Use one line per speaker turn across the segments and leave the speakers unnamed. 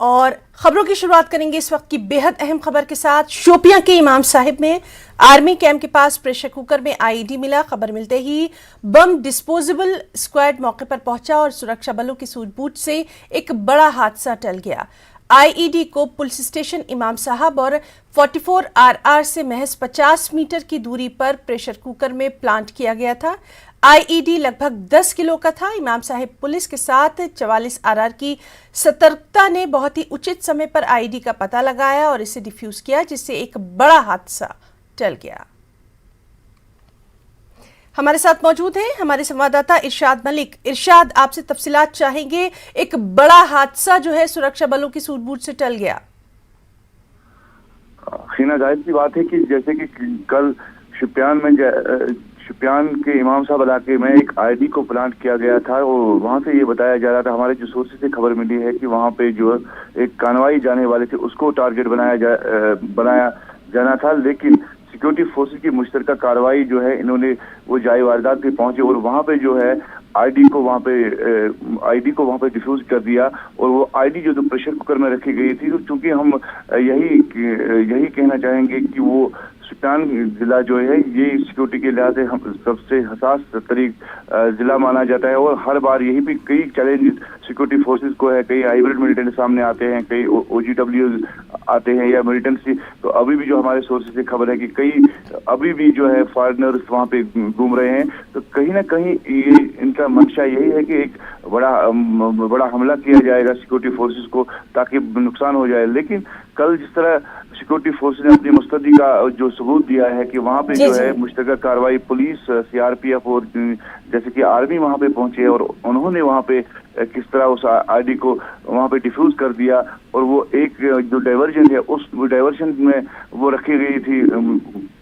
اور خبروں کی شروعات کریں گے اس وقت کی بےحد اہم خبر کے ساتھ۔ شوپیاں کے امام صاحب میں آرمی کیمپ کے پاس پریشر کوکر میں آئی ڈی ملا۔ خبر ملتے ہی بم ڈسپوزیبل اسکواڈ موقع پر پہنچا اور سرکشا بلوں کی سوجھ بوجھ سے ایک بڑا حادثہ ٹل گیا۔ آئی ای ڈی کو پولیس اسٹیشن امام صاحب اور 44 RR سے محض 50 میٹر کی دوری پر پریشر کوکر میں پلانٹ کیا گیا تھا۔ آئی ای ڈی لگ بھگ 10 کلو کا تھا۔ امام صاحب پولیس کے ساتھ 44 RR کی سترکتا نے بہت ہی اچت سمے پر آئی ڈی کا پتہ لگایا اور اسے ڈیفیوز کیا، جس سے ایک بڑا حادثہ ٹل گیا۔ ہمارے ساتھ موجود ہیں ہمارے سنواداتا ارشاد ملک۔ ارشاد، آپ سے تفصیلات چاہیں گے، ایک بڑا حادثہ جو ہے سرکشا بلوں کی سوجھ بوجھ سے ٹل گیا۔
خینا ظاہر سی بات ہے کہ جیسے کہ کل شپیان کے امام صاحب علاقے میں ایک آئی ڈی کو پلانٹ کیا گیا تھا اور وہاں سے یہ بتایا جا رہا تھا، ہمارے جو سورسز سے خبر ملی ہے کہ وہاں پہ جو ایک کانوائی جانے والے تھے اس کو ٹارگٹ بنایا جانا تھا، لیکن سیکورٹی فورسز کی مشترکہ کارروائی جو ہے انہوں نے وہ جائے واردات پہ پہنچے اور وہاں پہ جو ہے آئی ڈی کو وہاں پہ ڈیفیوز کر دیا، اور وہ آئی ڈی جو پریشر کوکر میں رکھی گئی تھی، چونکہ ہم یہی کہنا چاہیں گے کہ وہ شپیان ضلع جو ہے یہ سیکورٹی کے لحاظ سے سب سے حساس ضلع مانا جاتا ہے، اور ہر بار یہی بھی کئی چیلنج سیکورٹی فورسز کو ہے، کئی ہائیبرڈ ملیٹنٹ سامنے آتے ہیں، کئی OGWs آتے ہیں یا ملیٹنٹس، تو ابھی بھی جو ہمارے سورسز سے خبر ہے کہ کئی ابھی بھی جو ہے فارنرز وہاں پہ گھوم رہے ہیں، تو کہیں نہ کہیں ان کا منشا یہی ہے کہ ایک بڑا حملہ کیا جائے گا سیکورٹی فورسز کو تاکہ نقصان ہو جائے۔ لیکن کل جس طرح سیکورٹی فورسز نے اپنی مستعدی کا جو ثبوت دیا ہے کہ وہاں پہ جو ہے مشترکہ کارروائی پولیس، CRPF اور جیسے کہ آرمی وہاں پہ پہنچے اور انہوں نے وہاں پہ کس طرح اس آئی ڈی کو وہاں پہ ڈیفیوز کر دیا، اور وہ ایک جو ڈائیورژن ہے اس ڈائیورژن میں وہ رکھی گئی تھی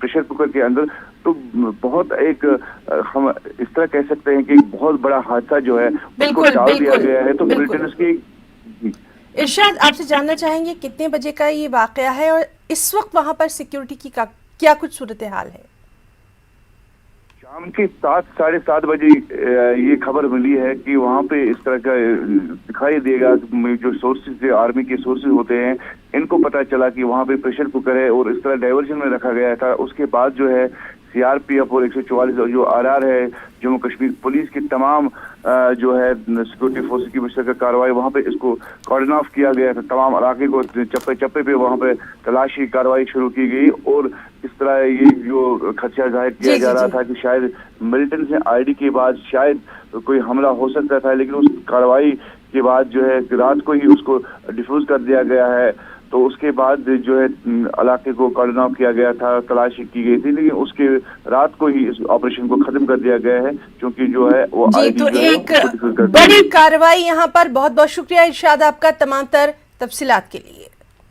پریشر کوکر کے اندر، تو بہت ایک ہم اس طرح کہہ سکتے ہیں کہ ایک بہت بڑا حادثہ جو ہے اس کو ٹال دیا گیا ہے۔ تو ملٹنٹس کی
ارشاد، آپ سے جاننا چاہیں گے کتنے بجے کا یہ واقعہ ہے اور اس وقت وہاں پر سیکیورٹی کی کیا کچھ صورتحال ہے؟
شام کے 7-7:30 بجے یہ خبر ملی ہے کہ وہاں پہ اس طرح کا دکھائی دے گا، جو سورسز آرمی کے سورسز ہوتے ہیں ان کو پتہ چلا کہ وہاں پہ پریشر کوکر ہے اور اس طرح ڈائیورژن میں رکھا گیا تھا۔ اس کے بعد جو ہے CRPF اور 144 جو RR ہے جموں کشمیر پولیس کی تمام جو ہے سیکورٹی فورسز کی مشترکہ کارروائی وہاں پہ اس کو کارڈن آف کیا گیا تھا، تمام علاقے کو چپے پہ وہاں پہ تلاشی کارروائی شروع کی گئی، اور اس طرح یہ جو خدشہ ظاہر کیا جا رہا تھا کہ شاید ملٹنٹس نے آئی ڈی کے بعد شاید کوئی حملہ ہو سکتا تھا، لیکن اس کارروائی کے بعد جو ہے رات کو ہی اس کو ڈیفیوز کر دیا گیا ہے۔ تو اس کے بعد جو ہے علاقے کو کارڈن آف کیا گیا تھا، تلاشی کی گئی تھی، لیکن اس کے رات کو ہی اس آپریشن کو ختم کر دیا گیا ہے، کیونکہ جو ہے وہ
تو ایک بڑی کارروائی یہاں پر۔ بہت بہت شکریہ ارشاد آپ کا تمام تر تفصیلات کے لیے۔